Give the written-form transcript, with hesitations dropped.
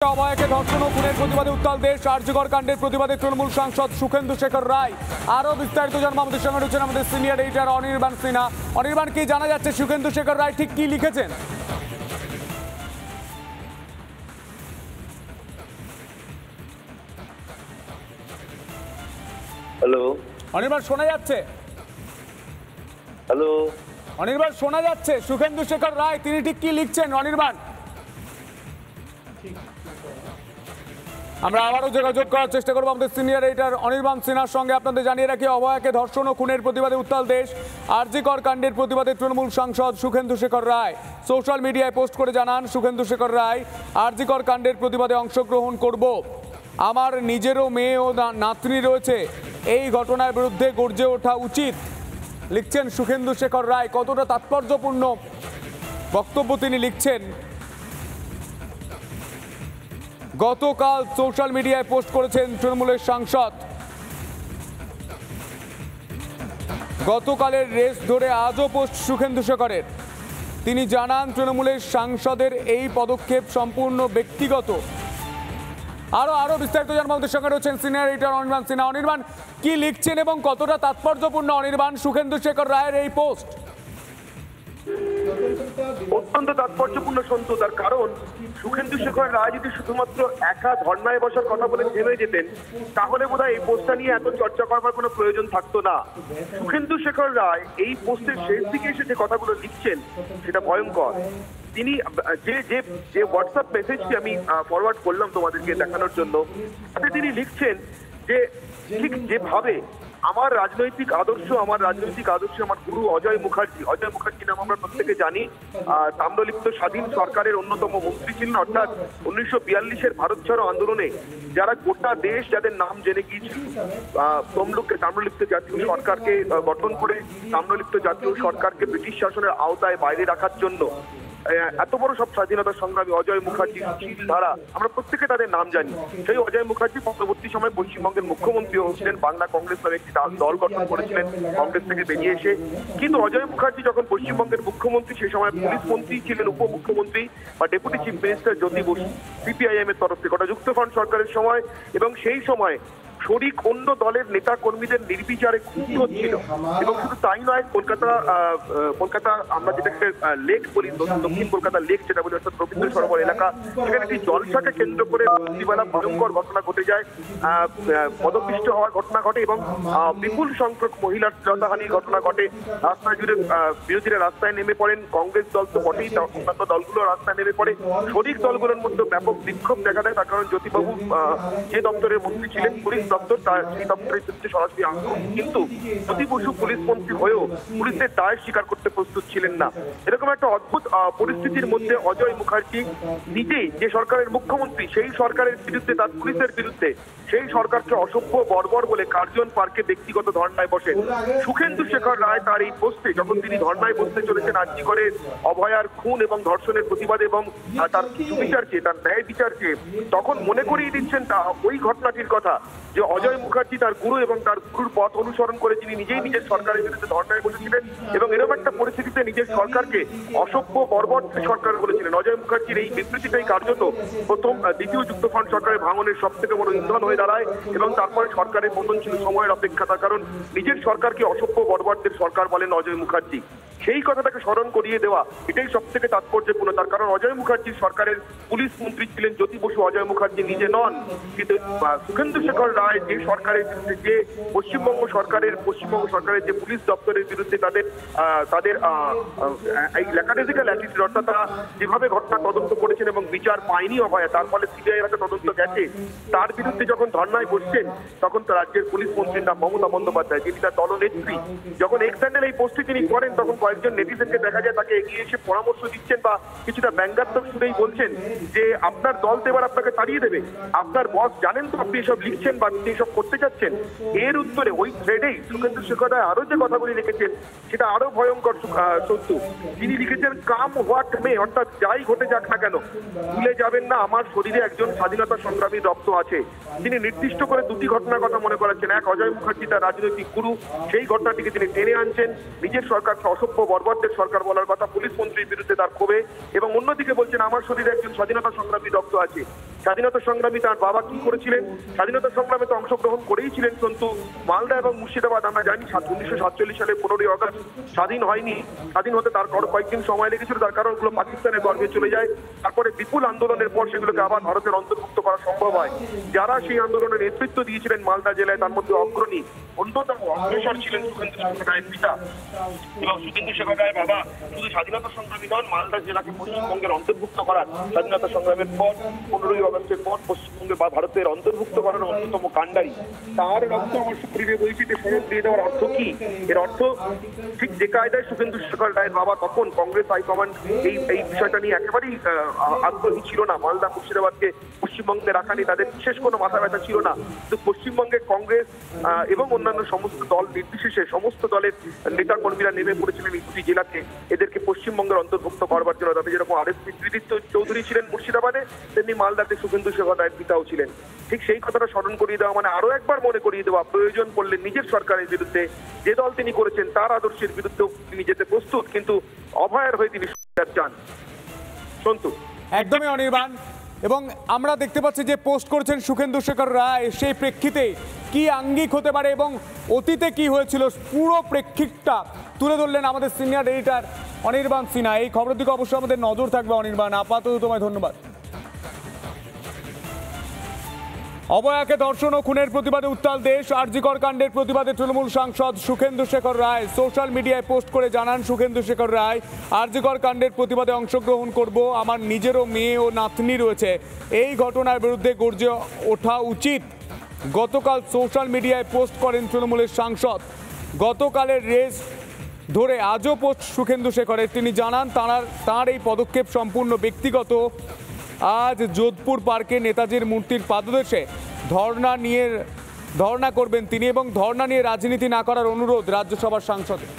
অভয়াকে ধর্ষণ ও খুনের প্রতিবাদে উত্তাল দেশ। আরজিকর কাণ্ডের প্রতিবাদে তৃণমূল সাংসদ শুভেন্দু শেখর রায়। আরো বিস্তারিত জানবো, আমাদের সঙ্গে রয়েছেন আমাদের সিনিয়র এডিটর অনির্বাণ সিনহা। অনির্বাণ, কি জানা যাচ্ছে শুভেন্দু শেখর রায় ঠিক কি লিখেছেন? হ্যালো অনির্বাণ, শোনা যাচ্ছে? হ্যালো অনির্বাণ, শোনা যাচ্ছে শুভেন্দু শেখর রায় তিনি ঠিক কি লিখছেন? অনির্বাণ, আমরা আবারও যোগাযোগ করার চেষ্টা করবো আমাদের সিনিয়র এডিটর অনির্বাণ সিনহার সঙ্গে। আপনাদের জানিয়ে রাখি, অভয়াকে ধর্ষণ ও খুনের প্রতিবাদে উত্তাল দেশ। আরজিকর কাণ্ডের প্রতিবাদে তৃণমূল সাংসদ শুভেন্দু শেখর রায় সোশ্যাল মিডিয়ায় পোস্ট করে জানান, শুভেন্দু শেখর রায়, আরজিকর কাণ্ডের প্রতিবাদে অংশগ্রহণ করব। আমার নিজেরও মেয়ে ও নাতনি রয়েছে, এই ঘটনার বিরুদ্ধে গর্জে ওঠা উচিত, লিখছেন শুভেন্দু শেখর রায়। কতটা তাৎপর্যপূর্ণ বক্তব্য তিনি লিখছেন, গতকাল সোশ্যাল মিডিয়ায় পোস্ট করেছেন তৃণমূলের সাংসদ। গতকালের রেস ধরে আজও পোস্ট শুভেন্দু শেখরের। তিনি জানান, তৃণমূলের সাংসদের এই পদক্ষেপ সম্পূর্ণ ব্যক্তিগত। আরো বিস্তারিত জানবো, আমাদের সঙ্গে রয়েছেন সিনিয়র এডিটর অনির্বাণ সিনহা। অনির্বাণ, কি লিখছেন এবং কতটা তাৎপর্যপূর্ণ অনির্বাণ শুভেন্দু শেখর রায়ের এই পোস্ট? অত্যন্ত তাৎপর্যপূর্ণ সন্তু, তার কারণ শুভেন্দু শেখর রায় যদি শুধুমাত্র একা ধর্নায় বসার কথা বলে থেমে যেতেন, তাহলে বোধহয় এই পোস্টটা নিয়ে এত চর্চা করবার কোনো প্রয়োজন থাকতো না। শুভেন্দু শেখর রায় এই পোস্টের শেষ দিকে এসে যে কথাগুলো লিখছেন সেটা ভয়ঙ্কর। তিনি যে হোয়াটসঅ্যাপ মেসেজটি আমি ফরওয়ার্ড করলাম তোমাদেরকে দেখানোর জন্য, তাতে তিনি লিখছেন যে ঠিক যেভাবে আমার রাজনৈতিক আদর্শ আমার গুরু অজয় মুখার্জি নাম আমরা প্রত্যেকে জানি, তাম্রলিপ্ত স্বাধীন সরকারের অন্যতম মন্ত্রী ছিলেন। অর্থাৎ 1942-এর ভারত ছাড়ো আন্দোলনে যারা গোটা দেশ যাদের নাম জেনে গিয়েছিল, তাম্রলিপ্ত জাতীয় সরকারকে গঠন করে তাম্রলিপ্ত জাতীয় সরকারকে ব্রিটিশ শাসনের আওতায় বাইরে রাখার জন্য এত বড় সব স্বাধীনতা সংগ্রামী অজয় মুখার্জি, সুশীল ধারা, আমরা প্রত্যেকে তাদের নাম জানি। সেই অজয় মুখার্জি পরবর্তী সময় পশ্চিমবঙ্গের মুখ্যমন্ত্রী হয়েছিলেন, বাংলা কংগ্রেস নামে একটি দল গঠন করেছিলেন কংগ্রেস থেকে বেরিয়ে এসে। কিন্তু অজয় মুখার্জি যখন পশ্চিমবঙ্গের মুখ্যমন্ত্রী, সেই সময় পুলিশ মন্ত্রী ছিলেন, উপমুখ্যমন্ত্রী বা deputy chief minister Jyoti Basu, CPIM এর তরফ থেকে, ওটা যুক্তফ্রন্ট সরকারের সময়। এবং সেই সময় শরিক অন্য দলের নেতা কর্মীদের নির্বিচারে খুঁজি হচ্ছিল। এবং শুধু তাই নয়, কলকাতা আমরা যেটাকে লেক বলি, দক্ষিণ কলকাতা লেক যেটা বলি, অর্থাৎ রবীন্দ্র সরোবর এলাকা, সেখানে একটি জলসাকে কেন্দ্র করে রাত্রিবেলা ভয়ঙ্কর ঘটনা ঘটে যায়, পদপিষ্ট হওয়ার ঘটনা ঘটে এবং বিপুল সংখ্যক মহিলার শ্রদ্ধাহানির ঘটনা ঘটে। রাস্তায় জুড়ে বিরোধীরা রাস্তায় নেমে পড়েন, কংগ্রেস দল তো বটেই, অন্যান্য দলগুলো রাস্তায় নেমে পড়ে। শরিক দলগুলোর মধ্যে ব্যাপক বিক্ষোভ দেখা দেয়, তার কারণ জ্যোতিবাবু যে দপ্তরের মন্ত্রী ছিলেন, পুলিশ দপ্তর, সেই দপ্তরের বিরুদ্ধে সরাসরি আক্রমণ। কিন্তু জ্যোতি বসু পুলিশ মন্ত্রী হয়েও পুলিশের দায় স্বীকার করতে প্রস্তুত ছিলেন না। এরকম একটা অদ্ভুত পরিস্থিতির মধ্যে অজয় মুখার্জি নিজেই যে সরকারের মুখ্যমন্ত্রী, সেই সরকারের বিরুদ্ধে, তার পুলিশের বিরুদ্ধে, সেই সরকারকে অসভ্য বর্বর বলে কার্জন পার্কে ব্যক্তিগত ধর্নায় বসেন। শুভেন্দু শেখর রায় তার এই পোস্টে, যখন তিনি ধর্নায় বসতে চলেছেন আরজিকরের অভয়ার খুন এবং ধর্ষণের প্রতিবাদে এবং তার সুবিচার চেয়ে, তার ন্যায় বিচার চেয়ে, তখন মনে করিয়ে দিচ্ছেন তা ওই ঘটনাটির কথা যে অজয় মুখার্জি তার গুরু এবং তার গুরুর পথ অনুসরণ করে তিনি নিজেই নিজের সরকারের বিরুদ্ধে ধর্নায় বসেছিলেন এবং এরকম একটা পরিস্থিতিতে নিজের সরকারকে অসভ্য বর্বর সরকার বলেছিলেন। অজয় মুখার্জির এই বিবৃতিটাই কার্যত দ্বিতীয় যুক্তফ্রন্ট সরকারের ভাঙনের সব থেকে বড় ইন্ধন হয়ে দাঁড়ায় এবং তারপরে সরকারের পতন ছিল সময়ের অপেক্ষা। তার কারণ নিজের সরকারকে অসভ্য বর্বরদের সরকার বলেন অজয় মুখার্জি। সেই কথাটাকে স্মরণ করিয়ে দেওয়া, এটাই সব থেকে তাৎপর্যপূর্ণ। তার কারণ অজয় মুখার্জি সরকারের পুলিশ মন্ত্রী ছিলেন, জ্যোতি বসু অজয় মুখার্জি নিজে নন। কিন্তু শুভেন্দু শেখর রায় যে সরকারের বিরুদ্ধে, যে পশ্চিমবঙ্গ সরকারের যে পুলিশ দপ্তরের বিরুদ্ধে তাদের এই ল্যাকাডেজিক্যাল অ্যাটিটিউড, অর্থাৎ তারা যেভাবে ঘটনা তদন্ত করেছেন এবং বিচার পায়নি অভয়া, তার ফলে সিবিআই একটা তদন্ত গেছে, তার বিরুদ্ধে যখন ধর্নায় বসছেন, তখন তো রাজ্যের পুলিশ মন্ত্রীর নাম মমতা বন্দ্যোপাধ্যায়, যিনি তার দলনেত্রী। যখন এক্স হ্যান্ডেল এই পোস্টটি তিনি করেন, তখন কয়েকজন নেটিজেনকে দেখা যায় তাকে এগিয়ে এসে পরামর্শ দিচ্ছেন বা কিছুটা ব্যঙ্গাত্মক সুরেই বলছেন যে আপনার দল তো এবার আপনাকে তাড়িয়ে দেবে, আপনার বস জানেন তো আপনি এসব লিখছেন বা আপনি এসব করতে যাচ্ছেন। এর উত্তরে ওই থ্রেডেই শুভেন্দু শেখর রায় আরো যে কথাগুলি লিখেছেন সেটা আরো ভয়ঙ্কর সত্য। তিনি লিখেছেন, কাম হোয়াট মে, অর্থাৎ যাই ঘটে যাক না কেন, ভুলে যাবেন না আমার শরীরে একজন স্বাধীনতা সংগ্রামীর রক্ত আছে। তিনি নির্দিষ্ট করে দুটি ঘটনার কথা মনে করাচ্ছেন। এক, অজয় মুখার্জি তার রাজনৈতিক গুরু, সেই ঘটনাটিকে তিনি টেনে আনছেন, নিজের সরকারকে অসভ্য বর্বরদের সরকার বলার কথা পুলিশ মন্ত্রীর বিরুদ্ধে তার ক্ষোভে, এবং অন্যদিকে বলছেন আমার শরীরে একজন স্বাধীনতা সংগ্রামী রক্ত আছে। স্বাধীনতা সংগ্রামী তার বাবা কি করেছিলেন, স্বাধীনতা সংগ্রামে তো অংশগ্রহণ করেই ছিলেন সন্তু। মালদা এবং মুর্শিদাবাদ আমরা জানি 1947 সালে 15ই আগস্ট স্বাধীন হয়নি, স্বাধীন হতে তার কয়েকদিন সময় লেগেছিল, তার কারণ ওগুলো পাকিস্তানের গর্ভে চলে যায়। তারপরে বিপুল আন্দোলনের পর সেগুলোকে আবার ভারতের অন্তর্ভুক্ত করা সম্ভব হয়। যারা সেই আন্দোলনের নেতৃত্ব দিয়েছিলেন মালদা জেলায়, তার মধ্যে অগ্রণী অন্যতম অগ্রসর ছিলেন শুভেন্দু শেখর রায়ের পিতা। এবং শুভেন্দু শেখর রায়ের বাবা শুধু স্বাধীনতা সংগ্রামী নন, মালদা জেলাকে পশ্চিমবঙ্গের অন্তর্ভুক্ত করার, স্বাধীনতা সংগ্রামের পর 15ই আগস্টের পর পশ্চিমবঙ্গে বা ভারতের অন্তর্ভুক্ত করার অন্যতম কাণ্ডারি। তার রক্ত আমার শরীরে বইছে, শরৎ দিয়ে দেওয়ার অর্থ কি? এর অর্থ ঠিক যে কায়দায় শুভেন্দু শেখর রায়ের বাবা তখন কংগ্রেস হাইকমান্ড এই বিষয়টা নিয়ে একেবারেই আগ্রহী ছিল না। মালদা মুর্শিদাবাদকে পশ্চিমবঙ্গে রাখা নিয়ে তাদের বিশেষ কোনো মাথা ব্যথা ছিল না। কিন্তু পশ্চিমবঙ্গে কংগ্রেস এবং অন্যান্য সমস্ত দল নির্বিশেষে সমস্ত দলের নেতা কর্মীরা নেমে পড়েছিলেন এই দুটি জেলাকে এদেরকে পশ্চিমবঙ্গের অন্তর্ভুক্ত করবার জন্য। তবে যেরকম আরএসপি কৃতিত্ব চৌধুরী ছিলেন মুর্শিদাবাদে, তেমনি মালদাতে শুভেন্দু শেখর রায়ের পিতাও ছিলেন। ঠিক সেই কথাটা স্মরণ করিয়ে দেওয়া মানে আরো একবার মনে করিয়ে দেওয়া প্রয়োজন পড়লে নিজের সরকারের বিরুদ্ধে, যে দল তিনি করেছেন তার আদর্শের বিরুদ্ধেও তিনি যেতে প্রস্তুত, কিন্তু অভয়ের হয়ে তিনি চান। সন্তু একদমই অনির্বাণ। এবং আমরা দেখতে পাচ্ছি যে পোস্ট করেছেন শুভেন্দু শেখর রায়, সেই প্রেক্ষিতে কি আঙ্গিক হতে পারে এবং অতীতে কি হয়েছিল পুরো প্রেক্ষিতটা তুলে ধরলেন আমাদের সিনিয়র এডিটর অনির্বাণ সিনহা। এই খবরের দিকে অবশ্যই আমাদের নজর থাকবে অনির্বাণ। আপাতত তোমায় ধন্যবাদ। অভয়াকে ধর্ষণ ও খুনের প্রতিবাদে উত্তাল দেশ। আরজি কর কাণ্ডের প্রতিবাদে তৃণমূল সাংসদ শুভেন্দু শেখর রায় সোশ্যাল মিডিয়ায় পোস্ট করে জানান, শুভেন্দু শেখর রায়, আরজি কর কাণ্ডের প্রতিবাদে অংশগ্রহণ করব, আমার নিজেরও মেয়ে ও নাতনি রয়েছে, এই ঘটনার বিরুদ্ধে গর্জে ওঠা উচিত। গতকাল সোশ্যাল মিডিয়ায় পোস্ট করেন তৃণমূলের সাংসদ। গতকালের রেস ধরে আজও পোস্ট শুভেন্দু শেখরের। তিনি জানান তাঁর এই পদক্ষেপ সম্পূর্ণ ব্যক্তিগত। আজ যোধপুর পার্কে নেতাজির মূর্তির পাদদেশে ধর্ণা করবেন তিনি এবং ধর্ণা নিয়ে রাজনীতি না করার অনুরোধ রাজ্যসভার সাংসদের।